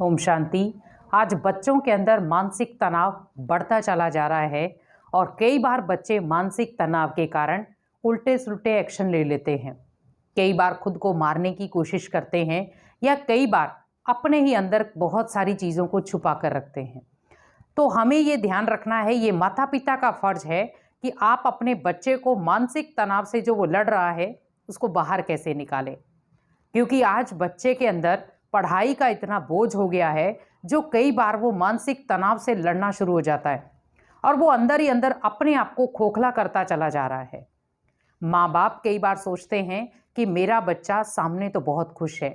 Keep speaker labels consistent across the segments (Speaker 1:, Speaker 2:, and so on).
Speaker 1: ओम शांति। आज बच्चों के अंदर मानसिक तनाव बढ़ता चला जा रहा है और कई बार बच्चे मानसिक तनाव के कारण उल्टे सुलटे एक्शन ले लेते हैं। कई बार खुद को मारने की कोशिश करते हैं या कई बार अपने ही अंदर बहुत सारी चीज़ों को छुपा कर रखते हैं। तो हमें ये ध्यान रखना है, ये माता पिता का फर्ज है कि आप अपने बच्चे को मानसिक तनाव से जो वो लड़ रहा है उसको बाहर कैसे निकालें। क्योंकि आज बच्चे के अंदर पढ़ाई का इतना बोझ हो गया है जो कई बार वो मानसिक तनाव से लड़ना शुरू हो जाता है और वो अंदर ही अंदर अपने आप को खोखला करता चला जा रहा है। माँ बाप कई बार सोचते हैं कि मेरा बच्चा सामने तो बहुत खुश है,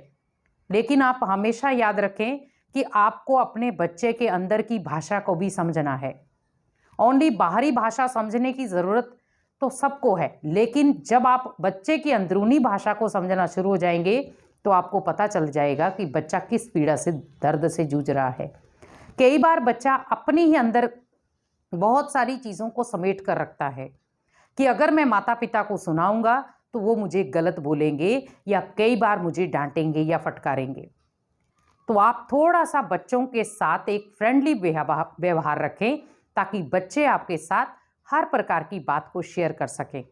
Speaker 1: लेकिन आप हमेशा याद रखें कि आपको अपने बच्चे के अंदर की भाषा को भी समझना है। ओनली बाहरी भाषा समझने की ज़रूरत तो सबको है, लेकिन जब आप बच्चे की अंदरूनी भाषा को समझना शुरू हो जाएंगे तो आपको पता चल जाएगा कि बच्चा किस पीड़ा से, दर्द से जूझ रहा है। कई बार बच्चा अपने ही अंदर बहुत सारी चीज़ों को समेट कर रखता है कि अगर मैं माता पिता को सुनाऊंगा तो वो मुझे गलत बोलेंगे या कई बार मुझे डांटेंगे या फटकारेंगे। तो आप थोड़ा सा बच्चों के साथ एक फ्रेंडली व्यवहार रखें ताकि बच्चे आपके साथ हर प्रकार की बात को शेयर कर सकें।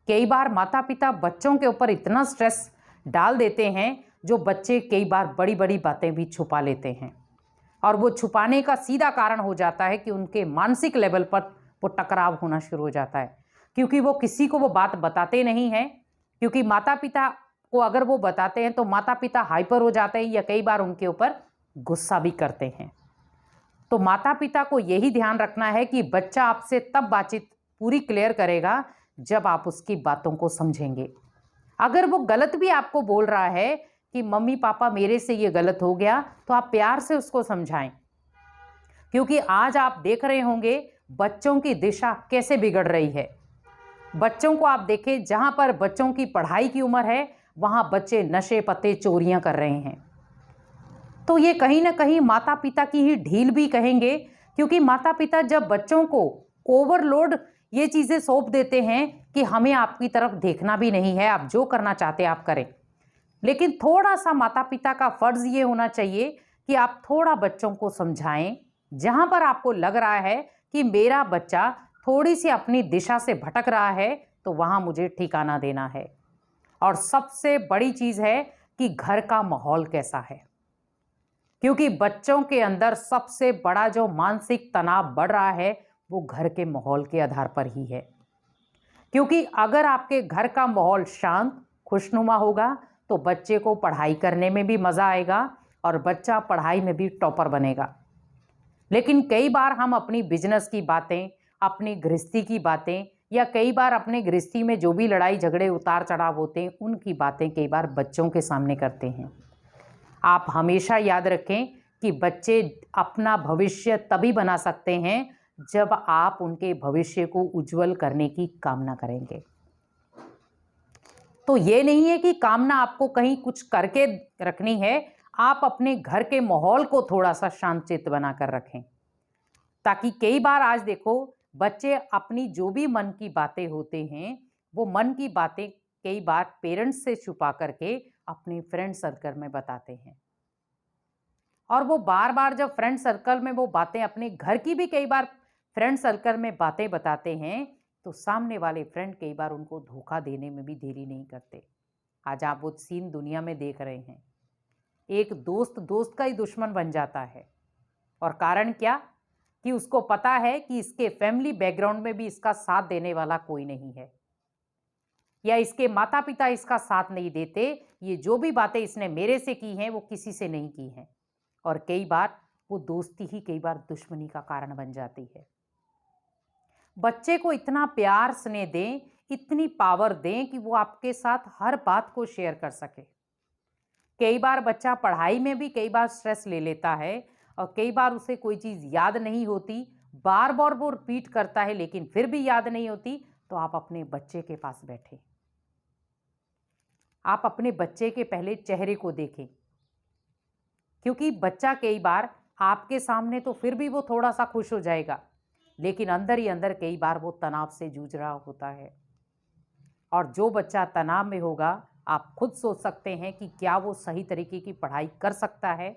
Speaker 1: कई बार माता पिता बच्चों के ऊपर इतना स्ट्रेस डाल देते हैं जो बच्चे कई बार बड़ी बड़ी बातें भी छुपा लेते हैं और वो छुपाने का सीधा कारण हो जाता है कि उनके मानसिक लेवल पर वो टकराव होना शुरू हो जाता है, क्योंकि वो किसी को वो बात बताते नहीं हैं। क्योंकि माता पिता को अगर वो बताते हैं तो माता पिता हाइपर हो जाते हैं या कई बार उनके ऊपर गुस्सा भी करते हैं। तो माता पिता को यही ध्यान रखना है कि बच्चा आपसे तब बातचीत पूरी क्लियर करेगा जब आप उसकी बातों को समझेंगे। अगर वो गलत भी आपको बोल रहा है कि मम्मी पापा मेरे से ये गलत हो गया, तो आप प्यार से उसको समझाएं। क्योंकि आज आप देख रहे होंगे बच्चों की दिशा कैसे बिगड़ रही है। बच्चों को आप देखें, जहां पर बच्चों की पढ़ाई की उम्र है वहां बच्चे नशे पत्ते चोरियां कर रहे हैं। तो ये कहीं ना कहीं माता पिता की ही ढील भी कहेंगे, क्योंकि माता पिता जब बच्चों को ओवरलोड ये चीज़ें सौंप देते हैं कि हमें आपकी तरफ देखना भी नहीं है, आप जो करना चाहते हैं आप करें। लेकिन थोड़ा सा माता पिता का फर्ज ये होना चाहिए कि आप थोड़ा बच्चों को समझाएं। जहां पर आपको लग रहा है कि मेरा बच्चा थोड़ी सी अपनी दिशा से भटक रहा है तो वहां मुझे ठिकाना देना है। और सबसे बड़ी चीज़ है कि घर का माहौल कैसा है, क्योंकि बच्चों के अंदर सबसे बड़ा जो मानसिक तनाव बढ़ रहा है वो घर के माहौल के आधार पर ही है। क्योंकि अगर आपके घर का माहौल शांत खुशनुमा होगा तो बच्चे को पढ़ाई करने में भी मज़ा आएगा और बच्चा पढ़ाई में भी टॉपर बनेगा। लेकिन कई बार हम अपनी बिजनेस की बातें, अपनी गृहस्थी की बातें या कई बार अपने गृहस्थी में जो भी लड़ाई झगड़े उतार चढ़ाव होते हैं उनकी बातें कई बार बच्चों के सामने करते हैं। आप हमेशा याद रखें कि बच्चे अपना भविष्य तभी बना सकते हैं जब आप उनके भविष्य को उज्जवल करने की कामना करेंगे। तो ये नहीं है कि कामना आपको कहीं कुछ करके रखनी है, आप अपने घर के माहौल को थोड़ा सा शांतचित्त बनाकर रखें। ताकि कई बार आज देखो बच्चे अपनी जो भी मन की बातें होते हैं वो मन की बातें कई बार पेरेंट्स से छुपा करके अपने फ्रेंड सर्कल में बताते हैं। और वो बार बार जब फ्रेंड सर्कल में वो बातें, अपने घर की भी कई बार फ्रेंड सर्कल में बातें बताते हैं तो सामने वाले फ्रेंड कई बार उनको धोखा देने में भी देरी नहीं करते। आज आप वो सीन दुनिया में देख रहे हैं, एक दोस्त दोस्त का ही दुश्मन बन जाता है। और कारण क्या कि उसको पता है कि इसके फैमिली बैकग्राउंड में भी इसका साथ देने वाला कोई नहीं है या इसके माता पिता इसका साथ नहीं देते। ये जो भी बातें इसने मेरे से की हैं वो किसी से नहीं की हैं। और कई बार वो दोस्ती ही कई बार दुश्मनी का कारण बन जाती है। बच्चे को इतना प्यार स्नेह दें, इतनी पावर दें कि वो आपके साथ हर बात को शेयर कर सके। कई बार बच्चा पढ़ाई में भी कई बार स्ट्रेस ले लेता है और कई बार उसे कोई चीज़ याद नहीं होती, बार बार वो रिपीट करता है लेकिन फिर भी याद नहीं होती। तो आप अपने बच्चे के पास बैठे, आप अपने बच्चे के पहले चेहरे को देखें, क्योंकि बच्चा कई बार आपके सामने तो फिर भी वो थोड़ा सा खुश हो जाएगा, लेकिन अंदर ही अंदर कई बार वो तनाव से जूझ रहा होता है। और जो बच्चा तनाव में होगा आप खुद सोच सकते हैं कि क्या वो सही तरीके की पढ़ाई कर सकता है।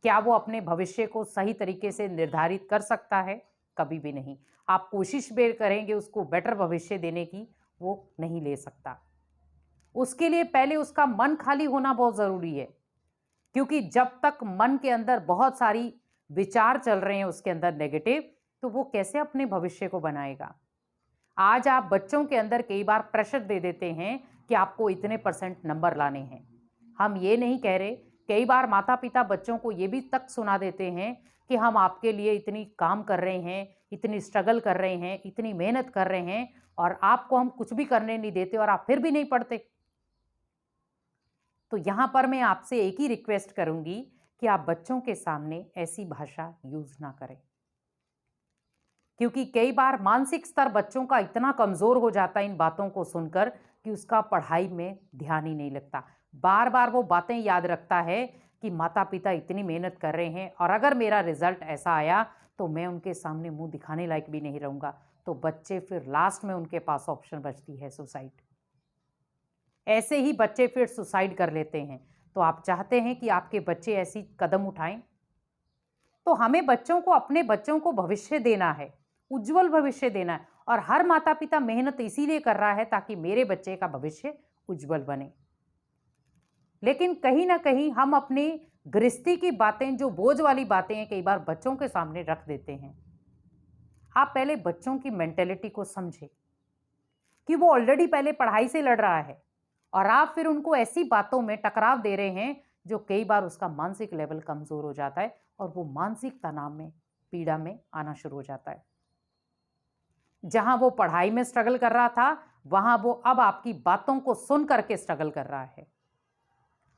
Speaker 1: क्या वो अपने भविष्य को सही तरीके से निर्धारित कर सकता है? कभी भी नहीं। आप कोशिश भी करेंगे उसको बेटर भविष्य देने की, वो नहीं ले सकता। उसके लिए पहले उसका मन खाली होना बहुत ज़रूरी है, क्योंकि जब तक मन के अंदर बहुत सारी विचार चल रहे हैं उसके अंदर नेगेटिव, तो वो कैसे अपने भविष्य को बनाएगा? आज आप बच्चों के अंदर कई बार प्रेशर दे देते हैं कि आपको इतने परसेंट नंबर लाने हैं। हम ये नहीं कह रहे, कई बार माता पिता बच्चों को ये भी तक सुना देते हैं कि हम आपके लिए इतनी काम कर रहे हैं, इतनी स्ट्रगल कर रहे हैं, इतनी मेहनत कर रहे हैं, और आपको हम कुछ भी करने नहीं देते और आप फिर भी नहीं पढ़ते। तो यहाँ पर मैं आपसे एक ही रिक्वेस्ट करूंगी कि आप बच्चों के सामने ऐसी भाषा यूज ना करें, क्योंकि कई बार मानसिक स्तर बच्चों का इतना कमज़ोर हो जाता है इन बातों को सुनकर कि उसका पढ़ाई में ध्यान ही नहीं लगता। बार बार वो बातें याद रखता है कि माता पिता इतनी मेहनत कर रहे हैं और अगर मेरा रिजल्ट ऐसा आया तो मैं उनके सामने मुंह दिखाने लायक भी नहीं रहूँगा। तो बच्चे फिर लास्ट में उनके पास ऑप्शन बचती है सुसाइड। ऐसे ही बच्चे फिर सुसाइड कर लेते हैं। तो आप चाहते हैं कि आपके बच्चे ऐसी कदम उठाएं? तो हमें बच्चों को, अपने बच्चों को भविष्य देना है, उज्जवल भविष्य देना है, और हर माता पिता मेहनत इसीलिए कर रहा है ताकि मेरे बच्चे का भविष्य उज्जवल बने। लेकिन कहीं ना कहीं हम अपनी गृहस्थी की बातें, जो बोझ वाली बातें हैं, कई बार बच्चों के सामने रख देते हैं। आप पहले बच्चों की मेंटेलिटी को समझें कि वो ऑलरेडी पहले पढ़ाई से लड़ रहा है और आप फिर उनको ऐसी बातों में टकराव दे रहे हैं जो कई बार उसका मानसिक लेवल कमजोर हो जाता है और वो मानसिक तनाव में, पीड़ा में आना शुरू हो जाता है। जहां वो पढ़ाई में स्ट्रगल कर रहा था, वहां वो अब आपकी बातों को सुन करके स्ट्रगल कर रहा है।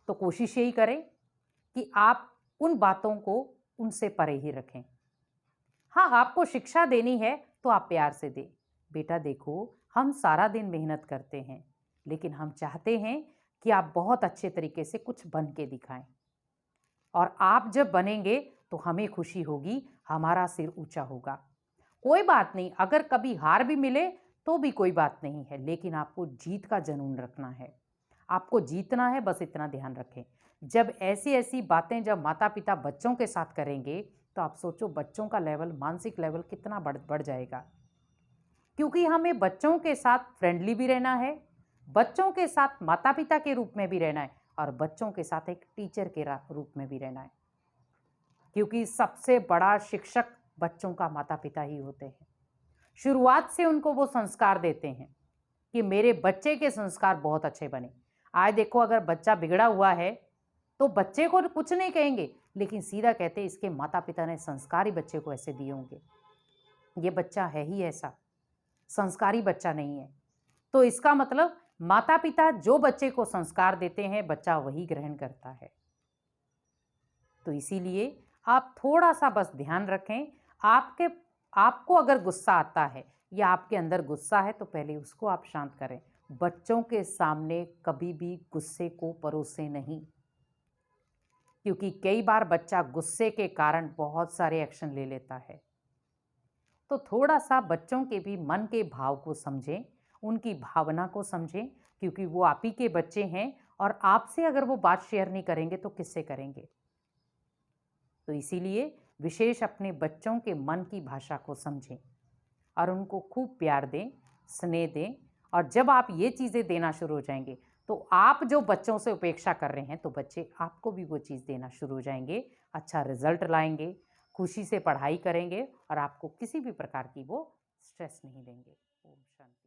Speaker 1: तो कोशिश यही करें कि आप उन बातों को उनसे परे ही रखें। हाँ, आपको शिक्षा देनी है तो आप प्यार से दें। बेटा देखो, हम सारा दिन मेहनत करते हैं, लेकिन हम चाहते हैं कि आप बहुत अच्छे तरीके से कुछ बन के दिखाएं, और आप जब बनेंगे तो हमें खुशी होगी, हमारा सिर ऊंचा होगा। कोई बात नहीं, अगर कभी हार भी मिले तो भी कोई बात नहीं है, लेकिन आपको जीत का जुनून रखना है, आपको जीतना है, बस इतना ध्यान रखें। जब ऐसी ऐसी बातें जब माता पिता बच्चों के साथ करेंगे तो आप सोचो बच्चों का लेवल, मानसिक लेवल कितना बढ़ जाएगा। क्योंकि हमें बच्चों के साथ फ्रेंडली भी रहना है, बच्चों के साथ माता पिता के रूप में भी रहना है, और बच्चों के साथ एक टीचर के रूप में भी रहना है, क्योंकि सबसे बड़ा शिक्षक बच्चों का माता पिता ही होते हैं। शुरुआत से उनको वो संस्कार देते हैं कि मेरे बच्चे के संस्कार बहुत अच्छे बने। आज देखो, अगर बच्चा बिगड़ा हुआ है तो बच्चे को कुछ नहीं कहेंगे, लेकिन सीधा कहते हैं इसके माता पिता ने संस्कारी बच्चे को ऐसे दिए होंगे, ये बच्चा है ही ऐसा, संस्कारी बच्चा नहीं है। तो इसका मतलब माता पिता जो बच्चे को संस्कार देते हैं, बच्चा वही ग्रहण करता है। तो इसीलिए आप थोड़ा सा बस ध्यान रखें। आपको अगर गुस्सा आता है या आपके अंदर गुस्सा है तो पहले उसको आप शांत करें। बच्चों के सामने कभी भी गुस्से को परोसे नहीं, क्योंकि कई बार बच्चा गुस्से के कारण बहुत सारे एक्शन ले लेता है। तो थोड़ा सा बच्चों के भी मन के भाव को समझें, उनकी भावना को समझें, क्योंकि वो आप ही के बच्चे हैं, और आपसे अगर वो बात शेयर नहीं करेंगे तो किससे करेंगे। तो इसीलिए विशेष अपने बच्चों के मन की भाषा को समझें और उनको खूब प्यार दें, स्नेह दें। और जब आप ये चीज़ें देना शुरू हो जाएंगे तो आप जो बच्चों से उपेक्षा कर रहे हैं, तो बच्चे आपको भी वो चीज़ देना शुरू हो जाएंगे, अच्छा रिजल्ट लाएंगे, खुशी से पढ़ाई करेंगे, और आपको किसी भी प्रकार की वो स्ट्रेस नहीं देंगे। ओम शांति।